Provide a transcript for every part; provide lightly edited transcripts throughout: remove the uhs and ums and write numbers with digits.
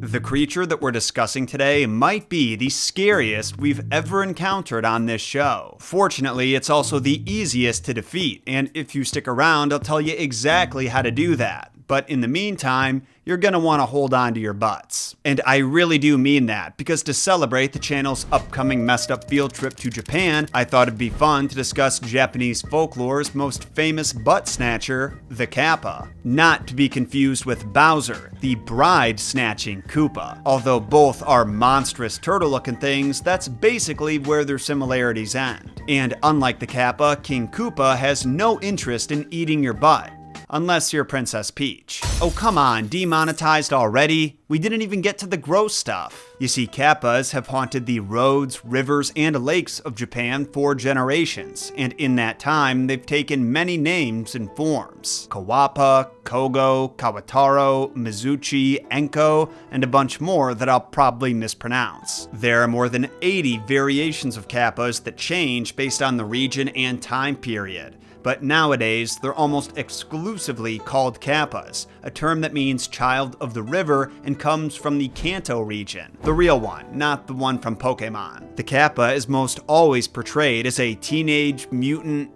The creature that we're discussing today might be the scariest we've ever encountered on this show. Fortunately, it's also the easiest to defeat, and if you stick around, I'll tell you exactly how to do that. But in the meantime, you're gonna want to hold on to your butts. And I really do mean that, because to celebrate the channel's upcoming messed up field trip to Japan, I thought it'd be fun to discuss Japanese folklore's most famous butt snatcher, the Kappa. Not to be confused with Bowser, the bride-snatching Koopa. Although both are monstrous turtle-looking things, that's basically where their similarities end. And unlike the Kappa, King Koopa has no interest in eating your butt. Unless you're Princess Peach. Oh come on, demonetized already? We didn't even get to the gross stuff. You see, Kappas have haunted the roads, rivers, and lakes of Japan for generations, and in that time, they've taken many names and forms. Kawappa, Kogo, Kawataro, Mizuchi, Enko, and a bunch more that I'll probably mispronounce. There are more than 80 variations of Kappas that change based on the region and time period. But nowadays, they're almost exclusively called Kappas, a term that means child of the river and comes from the Kanto region. The real one, not the one from Pokemon. The Kappa is most always portrayed as a teenage mutant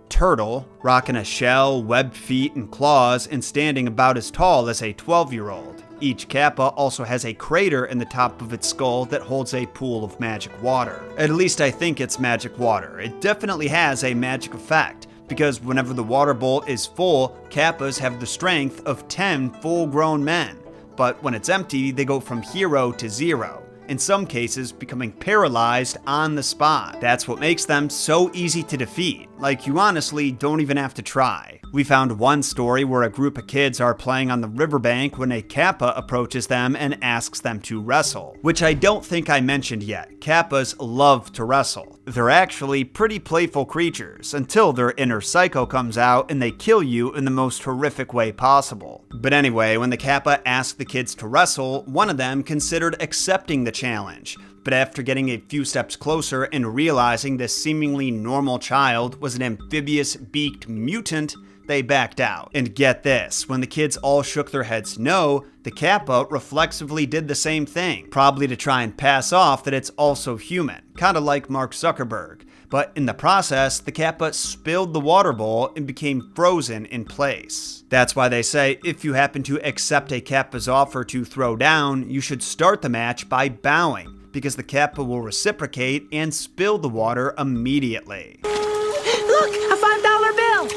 turtle, rocking a shell, webbed feet, and claws, and standing about as tall as a 12-year-old. Each Kappa also has a crater in the top of its skull that holds a pool of magic water. At least I think it's magic water. It definitely has a magic effect, because whenever the water bowl is full, Kappas have the strength of 10 full-grown men. But when it's empty, they go from hero to zero, in some cases becoming paralyzed on the spot. That's what makes them so easy to defeat. Like, you honestly don't even have to try. We found one story where a group of kids are playing on the riverbank when a Kappa approaches them and asks them to wrestle. Which I don't think I mentioned yet. Kappas love to wrestle. They're actually pretty playful creatures, until their inner psycho comes out and they kill you in the most horrific way possible. But anyway, when the Kappa asked the kids to wrestle, one of them considered accepting the challenge. But after getting a few steps closer and realizing this seemingly normal child was an amphibious beaked mutant, they backed out. And get this, when the kids all shook their heads no, the Kappa reflexively did the same thing, probably to try and pass off that it's also human, kinda like Mark Zuckerberg. But in the process, the Kappa spilled the water bowl and became frozen in place. That's why they say if you happen to accept a Kappa's offer to throw down, you should start the match by bowing, because the Kappa will reciprocate and spill the water immediately. Look, a $5 bill!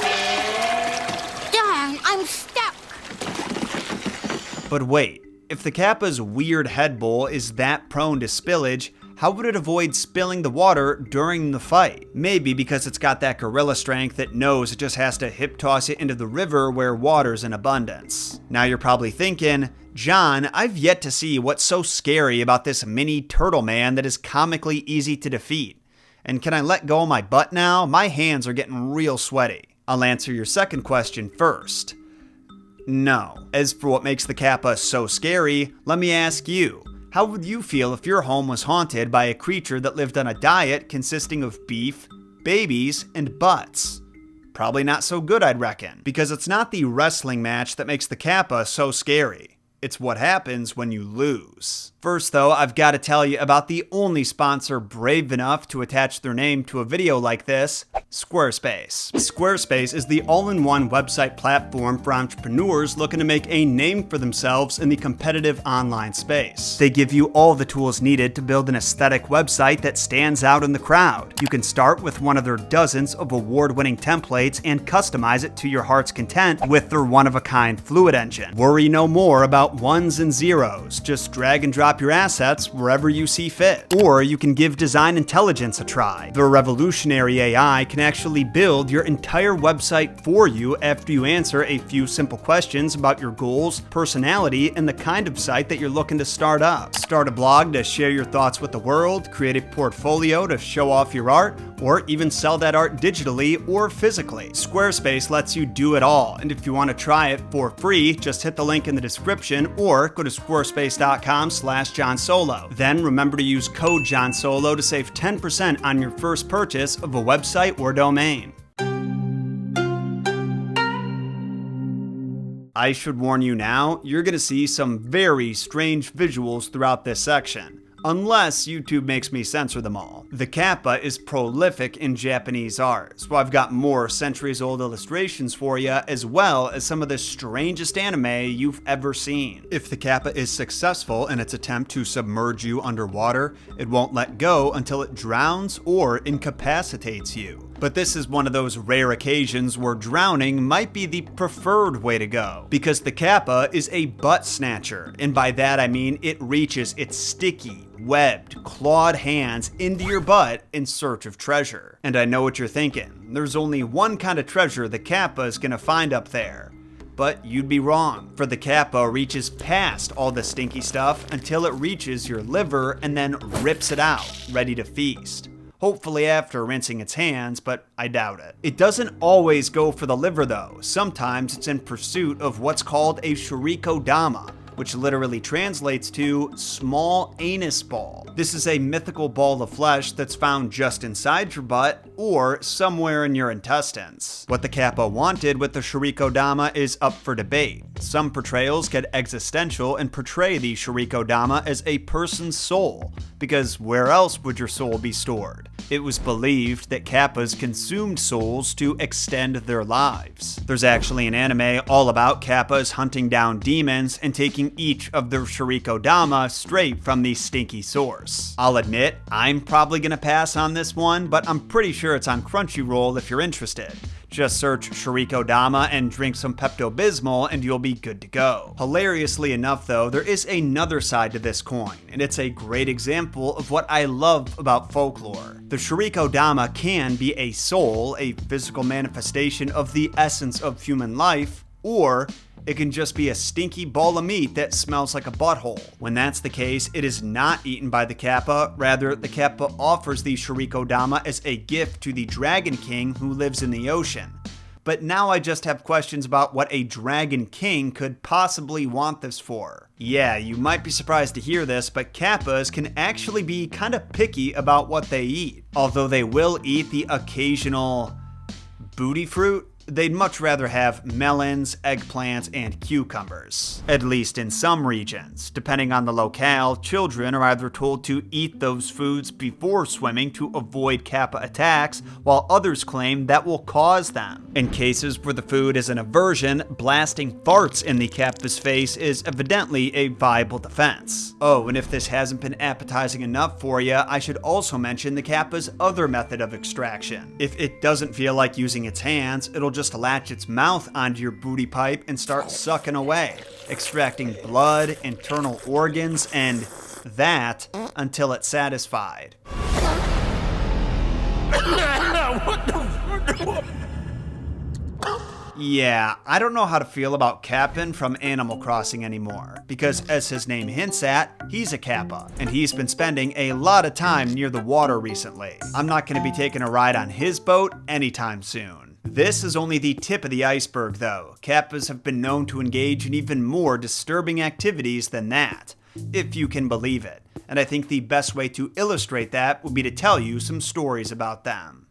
Darn, I'm stuck! But wait, if the Kappa's weird head bowl is that prone to spillage, how would it avoid spilling the water during the fight? Maybe because it's got that gorilla strength that knows it just has to hip toss it into the river where water's in abundance. Now you're probably thinking, John, I've yet to see what's so scary about this mini turtle man that is comically easy to defeat. And can I let go of my butt now? My hands are getting real sweaty. I'll answer your second question first. No. As for what makes the Kappa so scary, let me ask you. How would you feel if your home was haunted by a creature that lived on a diet consisting of beef, babies, and butts? Probably not so good, I'd reckon. Because it's not the wrestling match that makes the Kappa so scary. It's what happens when you lose. First though, I've got to tell you about the only sponsor brave enough to attach their name to a video like this, Squarespace. Squarespace is the all-in-one website platform for entrepreneurs looking to make a name for themselves in the competitive online space. They give you all the tools needed to build an aesthetic website that stands out in the crowd. You can start with one of their dozens of award-winning templates and customize it to your heart's content with their one-of-a-kind Fluid engine. Worry no more about ones and zeros. Just drag and drop your assets wherever you see fit. Or you can give Design Intelligence a try. Their revolutionary AI can actually build your entire website for you after you answer a few simple questions about your goals, personality, and the kind of site that you're looking to start up. Start a blog to share your thoughts with the world, create a portfolio to show off your art, or even sell that art digitally or physically. Squarespace lets you do it all, and if you want to try it for free, just hit the link in the description or go to squarespace.com/Jon Solo. Then remember to use code Jon Solo to save 10% on your first purchase of a website or domain. I should warn you now, you're gonna see some very strange visuals throughout this section. Unless YouTube makes me censor them all. The Kappa is prolific in Japanese art, so I've got more centuries-old illustrations for you, as well as some of the strangest anime you've ever seen. If the Kappa is successful in its attempt to submerge you underwater, it won't let go until it drowns or incapacitates you. But this is one of those rare occasions where drowning might be the preferred way to go, because the Kappa is a butt snatcher, and by that I mean it reaches its sticky, webbed, clawed hands into your butt in search of treasure. And I know what you're thinking, there's only one kind of treasure the Kappa is gonna find up there. But you'd be wrong, for the Kappa reaches past all the stinky stuff until it reaches your liver and then rips it out, ready to feast. Hopefully after rinsing its hands, but I doubt it. It doesn't always go for the liver though. Sometimes it's in pursuit of what's called a shurikodama, which literally translates to small anus ball. This is a mythical ball of flesh that's found just inside your butt or somewhere in your intestines. What the Kappa wanted with the shurikodama is up for debate. Some portrayals get existential and portray the shurikodama as a person's soul, because where else would your soul be stored? It was believed that Kappas consumed souls to extend their lives. There's actually an anime all about Kappas hunting down demons and taking each of their shurikodama straight from the stinky source. I'll admit, I'm probably gonna pass on this one, but I'm pretty sure it's on Crunchyroll if you're interested. Just search shurikodama and drink some Pepto-Bismol and you'll be good to go. Hilariously enough though, there is another side to this coin, and it's a great example of what I love about folklore. The shurikodama can be a soul, a physical manifestation of the essence of human life, or it can just be a stinky ball of meat that smells like a butthole. When that's the case, it is not eaten by the Kappa. Rather, the Kappa offers the shurikodama as a gift to the Dragon King who lives in the ocean. But now I just have questions about what a Dragon King could possibly want this for. Yeah, you might be surprised to hear this, but Kappas can actually be kind of picky about what they eat. Although they will eat the occasional booty fruit, they'd much rather have melons, eggplants, and cucumbers. At least in some regions. Depending on the locale, children are either told to eat those foods before swimming to avoid Kappa attacks, while others claim that will cause them. In cases where the food is an aversion, blasting farts in the Kappa's face is evidently a viable defense. Oh, and if this hasn't been appetizing enough for you, I should also mention the Kappa's other method of extraction. If it doesn't feel like using its hands, it'll just latch its mouth onto your booty pipe and start sucking away, extracting blood, internal organs, and that until it's satisfied. Yeah, I don't know how to feel about Cap'n from Animal Crossing anymore, because as his name hints at, he's a Kappa, and he's been spending a lot of time near the water recently. I'm not going to be taking a ride on his boat anytime soon. This is only the tip of the iceberg though. Kappas have been known to engage in even more disturbing activities than that, if you can believe it. And I think the best way to illustrate that would be to tell you some stories about them.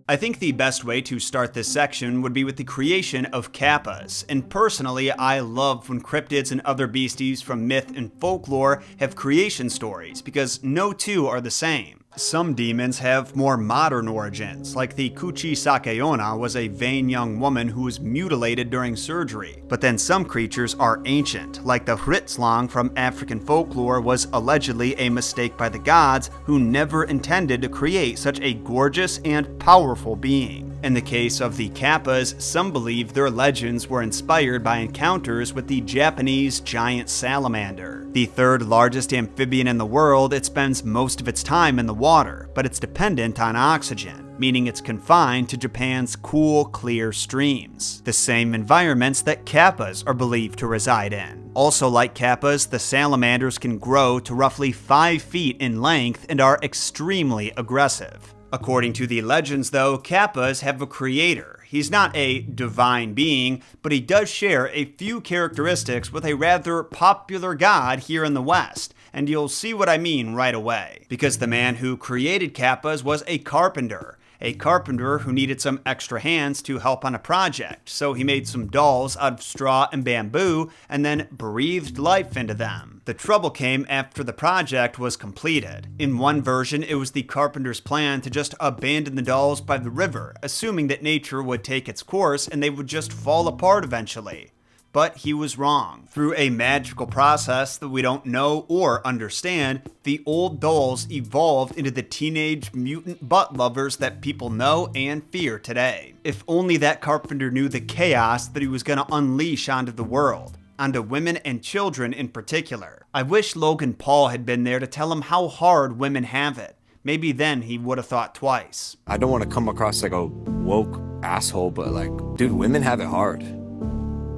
I think the best way to start this section would be with the creation of Kappas, and personally I love when cryptids and other beasties from myth and folklore have creation stories, because no two are the same. Some demons have more modern origins, like the Kuchi Sakeona was a vain young woman who was mutilated during surgery. But then some creatures are ancient, like the Hritzlang from African folklore was allegedly a mistake by the gods who never intended to create such a gorgeous and powerful being. In the case of the Kappas, some believe their legends were inspired by encounters with the Japanese giant salamander. The third largest amphibian in the world, it spends most of its time in the water, but it's dependent on oxygen, meaning it's confined to Japan's cool, clear streams, the same environments that Kappas are believed to reside in. Also like Kappas, the salamanders can grow to roughly 5 feet in length and are extremely aggressive. According to the legends though, Kappas have a creator. He's not a divine being, but he does share a few characteristics with a rather popular god here in the West, and you'll see what I mean right away. Because the man who created Kappas was a carpenter, a carpenter who needed some extra hands to help on a project, so he made some dolls out of straw and bamboo and then breathed life into them. The trouble came after the project was completed. In one version, it was the carpenter's plan to just abandon the dolls by the river, assuming that nature would take its course and they would just fall apart eventually. But he was wrong. Through a magical process that we don't know or understand, the old dolls evolved into the teenage mutant butt lovers that people know and fear today. If only that carpenter knew the chaos that he was going to unleash onto the world, onto women and children in particular. I wish Logan Paul had been there to tell him how hard women have it. Maybe then he would have thought twice. I don't want to come across like a woke asshole, but like, dude, women have it hard.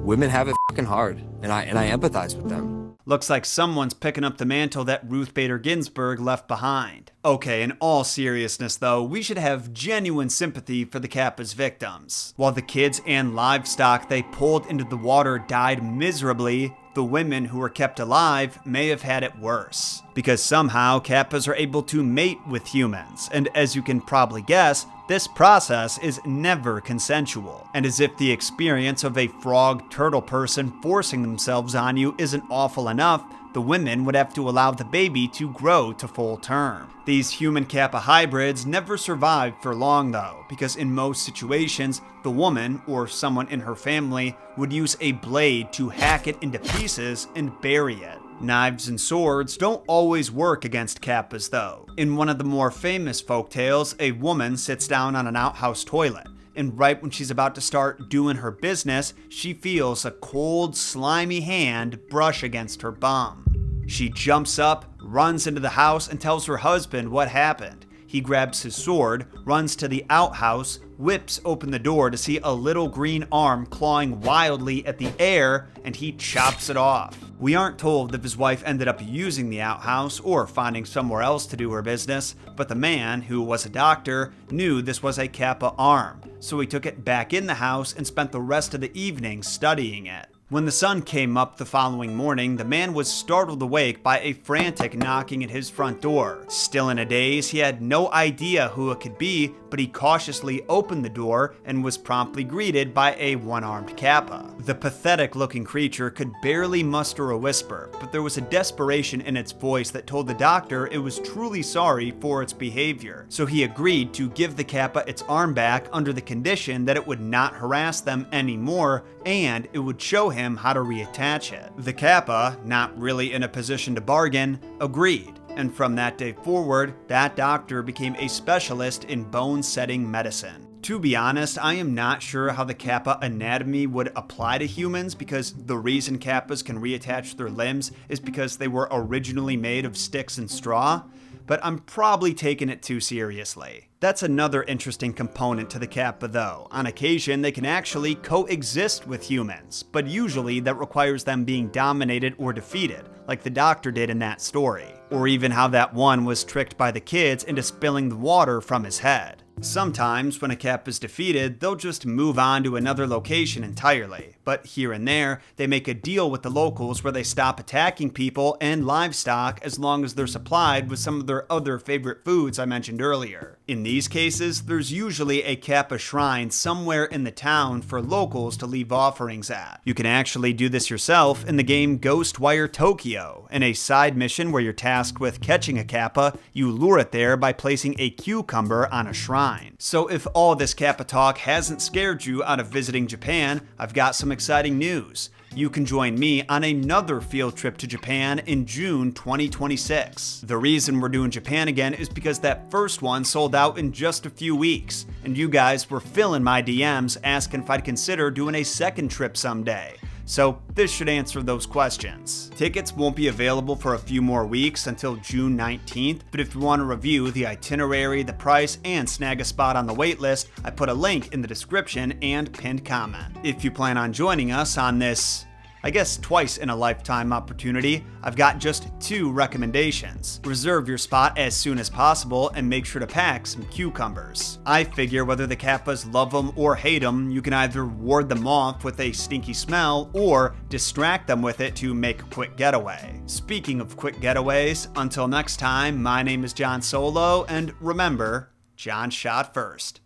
Women have it fucking hard, and I empathize with them. Looks like someone's picking up the mantle that Ruth Bader Ginsburg left behind. Okay, in all seriousness though, we should have genuine sympathy for the Kappa's victims. While the kids and livestock they pulled into the water died miserably, the women who were kept alive may have had it worse. Because somehow Kappas are able to mate with humans, and as you can probably guess, this process is never consensual. And as if the experience of a frog turtle person forcing themselves on you isn't awful enough, the women would have to allow the baby to grow to full term. These human Kappa hybrids never survived for long though, because in most situations, the woman, or someone in her family, would use a blade to hack it into pieces and bury it. Knives and swords don't always work against Kappas though. In one of the more famous folktales, a woman sits down on an outhouse toilet, and right when she's about to start doing her business, she feels a cold, slimy hand brush against her bum. She jumps up, runs into the house, and tells her husband what happened. He grabs his sword, runs to the outhouse, whips open the door to see a little green arm clawing wildly at the air, and he chops it off. We aren't told if his wife ended up using the outhouse or finding somewhere else to do her business, but the man, who was a doctor, knew this was a Kappa arm, so he took it back in the house and spent the rest of the evening studying it. When the sun came up the following morning, the man was startled awake by a frantic knocking at his front door. Still in a daze, he had no idea who it could be, but he cautiously opened the door and was promptly greeted by a one-armed Kappa. The pathetic-looking creature could barely muster a whisper, but there was a desperation in its voice that told the doctor it was truly sorry for its behavior. So he agreed to give the Kappa its arm back under the condition that it would not harass them anymore, and it would show him how to reattach it. The Kappa, not really in a position to bargain, agreed. And from that day forward, that doctor became a specialist in bone-setting medicine. To be honest, I am not sure how the Kappa anatomy would apply to humans, because the reason Kappas can reattach their limbs is because they were originally made of sticks and straw, but I'm probably taking it too seriously. That's another interesting component to the Kappa though. On occasion, they can actually coexist with humans, but usually that requires them being dominated or defeated, like the doctor did in that story. Or even how that one was tricked by the kids into spilling the water from his head. Sometimes, when a Kappa is defeated, they'll just move on to another location entirely. But here and there, they make a deal with the locals where they stop attacking people and livestock as long as they're supplied with some of their other favorite foods I mentioned earlier. In these cases, there's usually a Kappa shrine somewhere in the town for locals to leave offerings at. You can actually do this yourself in the game Ghostwire Tokyo. In a side mission where you're tasked with catching a Kappa, you lure it there by placing a cucumber on a shrine. So if all this Kappa talk hasn't scared you out of visiting Japan, I've got some exciting news. You can join me on another field trip to Japan in June 2026. The reason we're doing Japan again is because that first one sold out in just a few weeks, and you guys were filling my DMs asking if I'd consider doing a second trip someday. So this should answer those questions. Tickets won't be available for a few more weeks until June 19th, but if you want to review the itinerary, the price, and snag a spot on the waitlist, I put a link in the description and pinned comment. If you plan on joining us on this, I guess twice in a lifetime opportunity, I've got just 2 recommendations. Reserve your spot as soon as possible and make sure to pack some cucumbers. I figure whether the Kappas love them or hate them, you can either ward them off with a stinky smell or distract them with it to make a quick getaway. Speaking of quick getaways, until next time, my name is Jon Solo, and remember, Jon shot first.